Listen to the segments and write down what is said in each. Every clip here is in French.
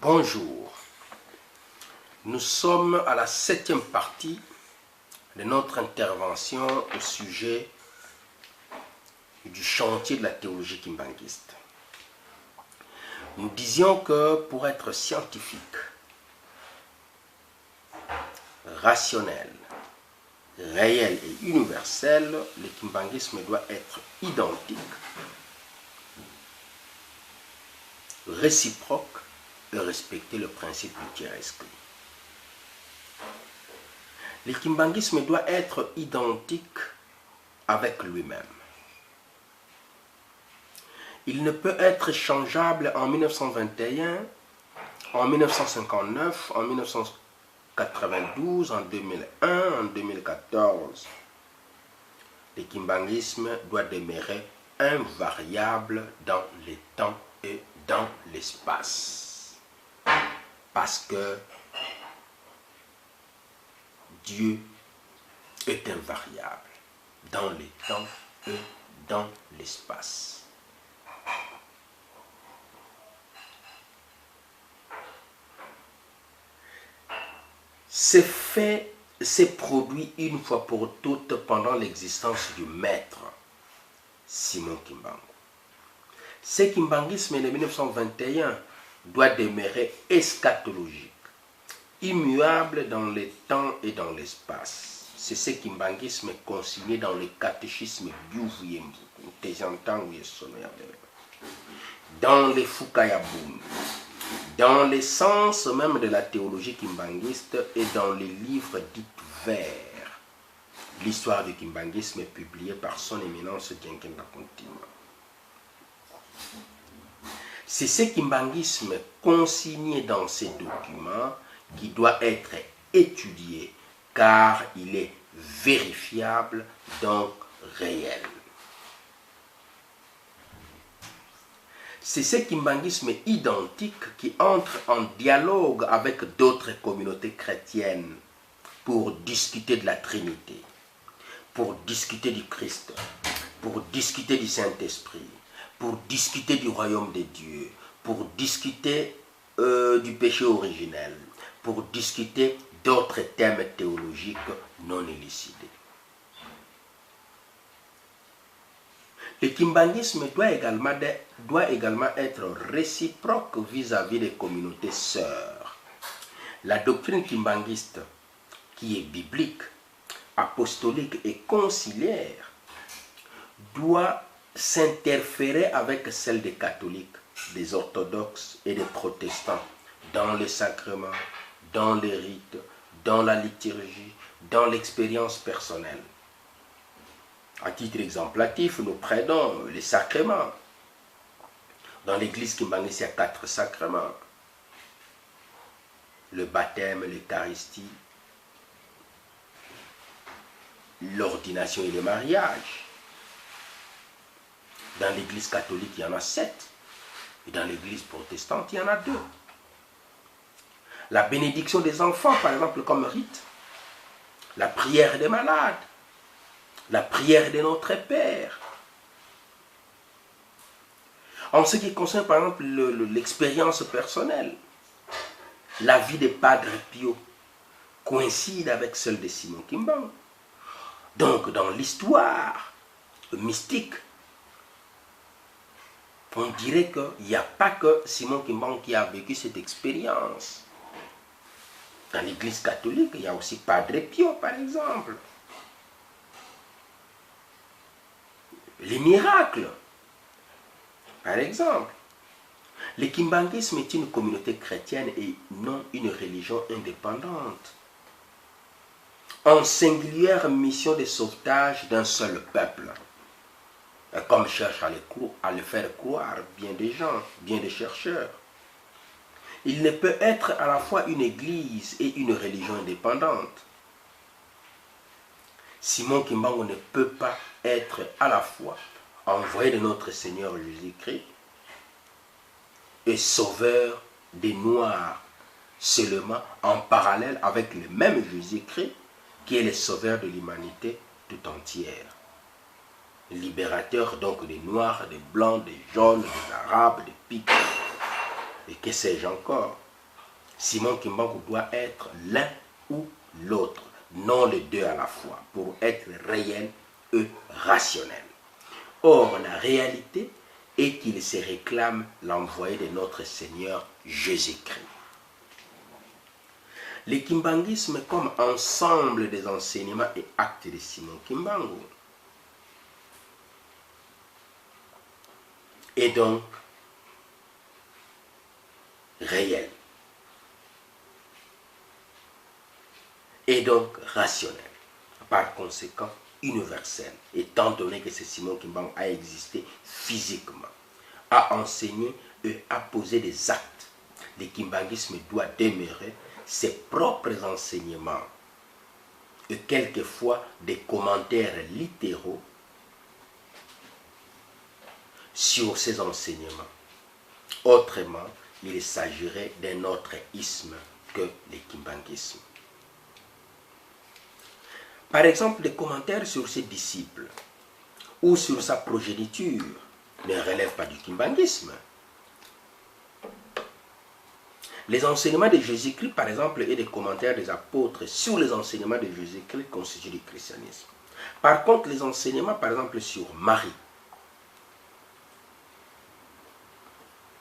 Bonjour, nous sommes à la 7e partie de notre intervention au sujet du chantier de la théologie kimbanguiste. Nous disions que pour être scientifique, rationnel, réel et universel, le kimbanguisme doit être identique, réciproque et respecter le principe du tiers-esprit. Le kimbanguisme doit être identique avec lui-même. Il ne peut être changeable en 1921, en 1959, en 1992, en 2001, en 2014. Le kimbanguisme doit demeurer invariable dans les temps et dans l'espace. Parce que Dieu est invariable dans les temps et dans l'espace. Ces faits s'est produit une fois pour toutes pendant l'existence du maître Simon Kimbangu. Ce kimbanguisme de 1921 doit demeurer eschatologique, immuable dans les temps et dans l'espace. C'est ce kimbanguisme consigné dans le catéchisme Biuvuyembu, dans les Fukayabun, dans l'essence même de la théologie kimbanguiste et dans les livres dits verts. L'histoire du kimbanguisme est publiée par son éminence Dienkenda Kontima. C'est ce kimbanguisme consigné dans ces documents qui doit être étudié car il est vérifiable, donc réel. C'est ce kimbanguisme identique qui entre en dialogue avec d'autres communautés chrétiennes pour discuter de la Trinité, pour discuter du Christ, pour discuter du Saint-Esprit, pour discuter du royaume de Dieu, pour discuter du péché originel, pour discuter d'autres thèmes théologiques non élucidés. Le kimbanguisme doit également être réciproque vis-à-vis des communautés sœurs. La doctrine kimbanguiste, qui est biblique, apostolique et conciliaire, doit s'interférer avec celle des catholiques, des orthodoxes et des protestants dans les sacrements, dans les rites, dans la liturgie, dans l'expérience personnelle. À titre exemplatif, nous prenons les sacrements. Dans l'église kimbanguiste, il y a 4 sacrements. Le baptême, l'Eucharistie, l'ordination et le mariage. Dans l'église catholique, il y en a 7. Et dans l'église protestante, il y en a 2. La bénédiction des enfants, par exemple, comme rite. La prière des malades. La prière de notre Père. En ce qui concerne, par exemple, l'expérience personnelle, la vie des Padre Pio coïncide avec celle de Simon Kimbangu. Donc, dans l'histoire mystique, on dirait qu'il n'y a pas que Simon Kimbangu qui a vécu cette expérience. Dans l'église catholique, il y a aussi Padre Pio, par exemple. Les miracles, par exemple. Le kimbanguisme est une communauté chrétienne et non une religion indépendante. En singulière mission de sauvetage d'un seul peuple, comme cherchent à le faire croire bien des gens, bien des chercheurs. Il ne peut être à la fois une église et une religion indépendante. Simon Kimbangu ne peut pas être à la fois envoyé de notre Seigneur Jésus-Christ et sauveur des Noirs, seulement en parallèle avec le même Jésus-Christ qui est le sauveur de l'humanité tout entière. Libérateur donc des Noirs, des Blancs, des Jaunes, des Arabes, des Piques, et que sais-je encore. Simon Kimbangu doit être l'un ou l'autre, non les deux à la fois, pour être réel et rationnel. Or, la réalité est qu'il se réclame l'envoyé de notre Seigneur Jésus-Christ. Le kimbanguisme comme ensemble des enseignements et actes de Simon Kimbangu est donc réel et donc rationnel, par conséquent universel, étant donné que ce Simon Kimbangu a existé physiquement, a enseigné et a posé des actes. Le kimbanguisme doit demeurer ses propres enseignements et quelquefois des commentaires littéraux sur ces enseignements. Autrement, il s'agirait d'un autre isme que le kimbanguisme. Par exemple, des commentaires sur ses disciples ou sur sa progéniture ne relèvent pas du kimbanguisme. Les enseignements de Jésus-Christ, par exemple, et des commentaires des apôtres sur les enseignements de Jésus-Christ constituent du christianisme. Par contre, les enseignements, par exemple, sur Marie,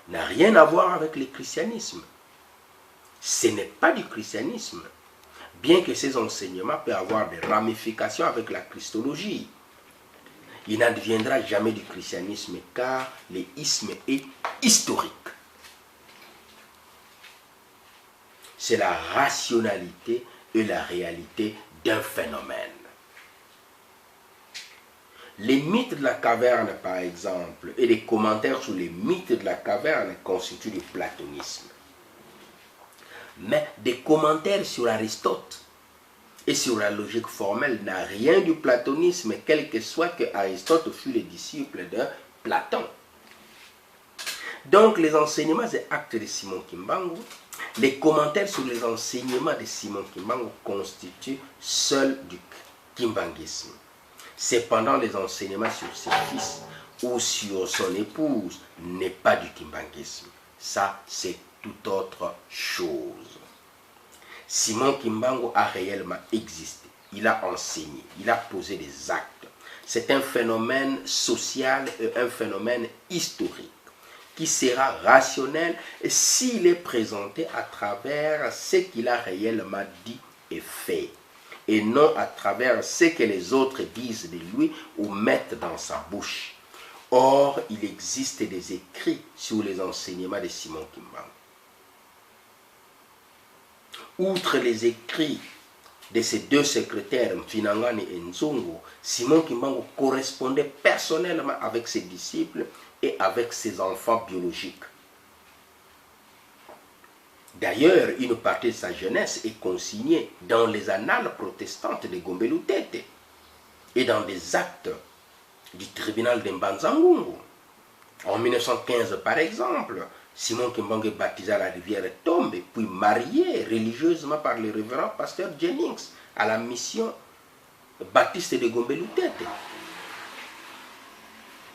n'a rien à voir avec le christianisme. Ce n'est pas du christianisme, bien que ces enseignements peuvent avoir des ramifications avec la christologie. Il n'adviendra jamais du christianisme car l'isme est historique. C'est la rationalité et la réalité d'un phénomène. Les mythes de la caverne, par exemple, et les commentaires sur les mythes de la caverne constituent du platonisme. Mais des commentaires sur Aristote et sur la logique formelle n'a rien du platonisme, quel que soit que Aristote fût le disciple de Platon. Donc les enseignements et actes de Simon Kimbangu, les commentaires sur les enseignements de Simon Kimbangu constituent seuls du kimbanguisme. Cependant, les enseignements sur ses fils ou sur son épouse n'est pas du kimbanguisme. Ça, c'est toute autre chose. Simon Kimbangu a réellement existé. Il a enseigné, il a posé des actes. C'est un phénomène social et un phénomène historique qui sera rationnel s'il est présenté à travers ce qu'il a réellement dit et fait, et non à travers ce que les autres disent de lui ou mettent dans sa bouche. Or, il existe des écrits sur les enseignements de Simon Kimbangu. Outre les écrits de ses deux secrétaires, Mfinangani et Nzungu, Simon Kimbangu correspondait personnellement avec ses disciples et avec ses enfants biologiques. D'ailleurs, une partie de sa jeunesse est consignée dans les annales protestantes de Gombe Lutete et dans des actes du tribunal de Mbanza-Ngungu. En 1915, par exemple, Simon Kimbangu est baptisé à la rivière Tombe, puis marié religieusement par le révérend pasteur Jennings à la mission baptiste de Gombe Lutete.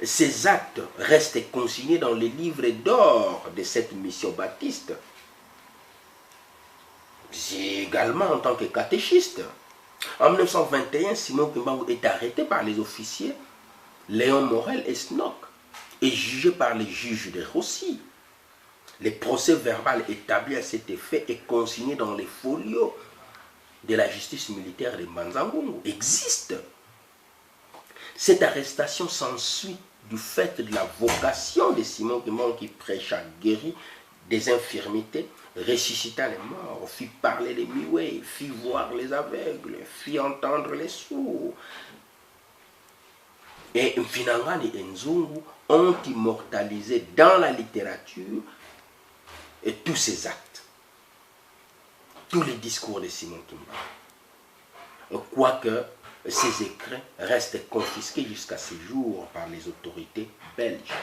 Ces actes restent consignés dans les livres d'or de cette mission baptiste. Également en tant que catéchiste. En 1921, Simon Kimbangu est arrêté par les officiers Léon Morel et Snock et jugé par les juges de Rossi. Les procès verbal établis à cet effet est consigné dans les folios de la justice militaire de Mbanza-Ngungu existe. Cette arrestation s'ensuit du fait de la vocation de Simon Kimbangu qui prêcha, guérit des infirmités, ressuscita les morts, fit parler les muets, fit voir les aveugles, fit entendre les sourds. Et Mfinangani et Nzungu ont immortalisé dans la littérature et tous ces actes, tous les discours de Simon Kimbangu. Quoique ces écrits restent confisqués jusqu'à ce jour par les autorités belges.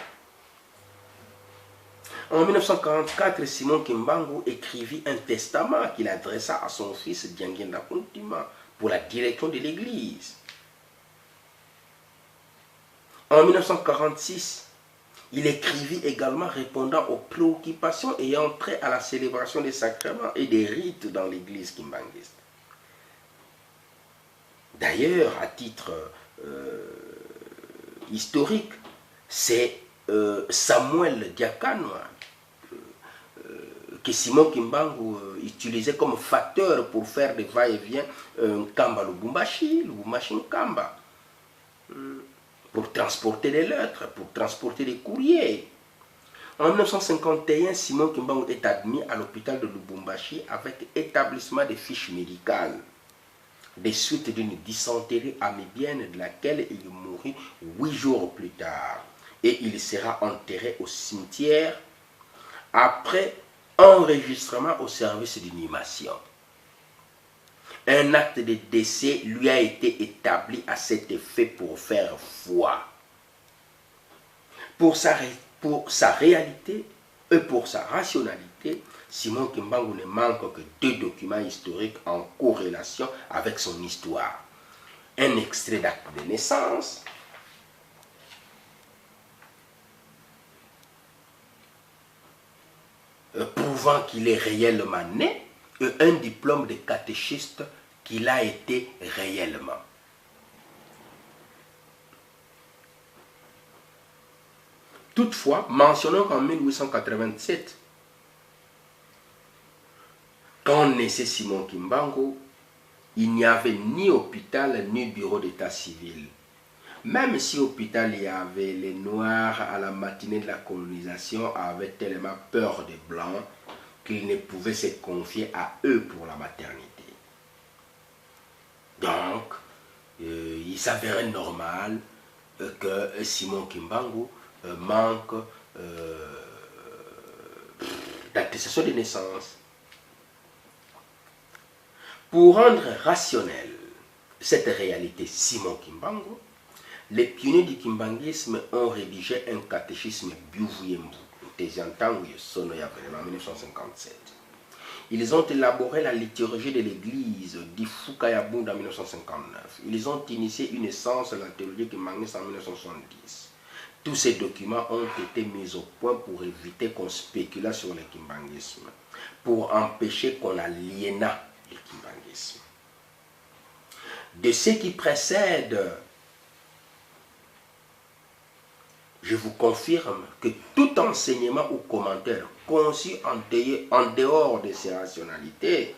En 1944, Simon Kimbangu écrivit un testament qu'il adressa à son fils Diangenda Kuntima pour la direction de l'Église. En 1946, Il écrivit également répondant aux préoccupations ayant trait à la célébration des sacrements et des rites dans l'église kimbanguiste. D'ailleurs, à titre historique, c'est Samuel Diakano que Simon Kimbangu utilisait comme facteur pour faire des va-et-vient Nkamba Lubumbashi Nkamba, pour transporter des lettres, pour transporter des courriers. En 1951, Simon Kimbangu est admis à l'hôpital de Lubumbashi avec établissement des fiches médicales, des suites d'une dysenterie amibienne de laquelle il mourut 8 jours plus tard. Et il sera enterré au cimetière après enregistrement au service d'inhumation. Un acte de décès lui a été établi à cet effet pour faire foi. Pour sa réalité et pour sa rationalité, Simon Kimbangu ne manque que 2 documents historiques en corrélation avec son histoire. Un extrait d'acte de naissance prouvant qu'il est réellement né et un diplôme de catéchiste qu'il a été réellement. Toutefois, mentionnons qu'en 1887, quand naissait Simon Kimbangu, il n'y avait ni hôpital ni bureau d'état civil. Même si hôpital il y avait, les Noirs à la matinée de la colonisation avaient tellement peur des Blancs qu'ils ne pouvaient se confier à eux pour la maternité. Donc, il s'avérait normal que Simon Kimbangu manque d'attestation de naissance. Pour rendre rationnelle cette réalité Simon Kimbangu, les pionniers du kimbanguisme ont rédigé un catéchisme Biuvuyembu, en 1957. Ils ont élaboré la liturgie de l'église d'Ifukayabund en 1959. Ils ont initié une naissance de la théologie kimbanguiste en 1970. Tous ces documents ont été mis au point pour éviter qu'on spécule sur le kimbanguisme, pour empêcher qu'on aliénât le kimbanguisme. De ce qui précède, je vous confirme que tout enseignement ou commentaire conçu en dehors de ces rationalités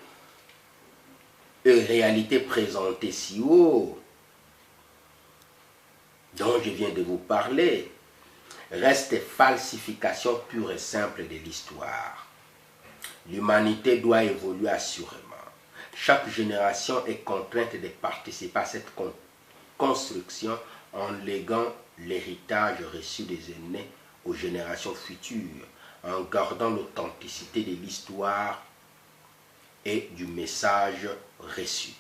et réalités présentées si haut, dont je viens de vous parler, reste falsification pure et simple de l'histoire. L'humanité doit évoluer assurément. Chaque génération est contrainte de participer à cette construction en léguant l'héritage reçu des aînés aux générations futures, en gardant l'authenticité de l'histoire et du message reçu.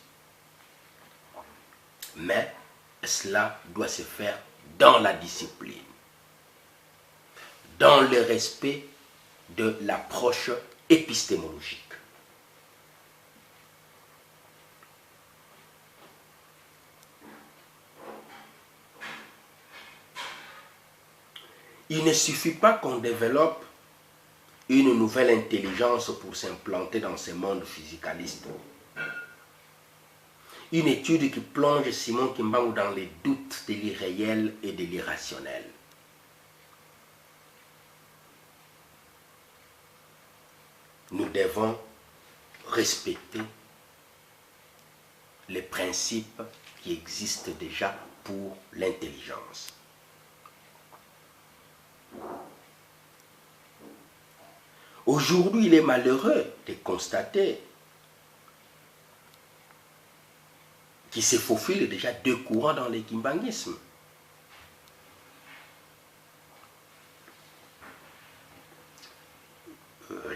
Mais cela doit se faire dans la discipline, dans le respect de l'approche épistémologique. Il ne suffit pas qu'on développe une nouvelle intelligence pour s'implanter dans ce monde physicaliste. Une étude qui plonge Simon Kimbangu dans les doutes de l'irréel et de l'irrationnel. Nous devons respecter les principes qui existent déjà pour l'intelligence. Aujourd'hui, il est malheureux de constater qu'il se faufile déjà 2 courants dans le kimbanguisme.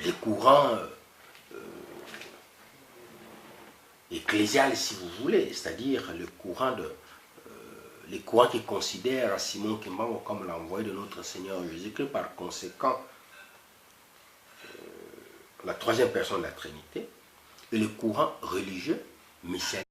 Les courants ecclésial, si vous voulez, c'est-à-dire les courants qui considèrent Simon Kimbangu comme l'envoyé de notre Seigneur Jésus-Christ, par conséquent la 3e personne de la Trinité, et le courant religieux messianique.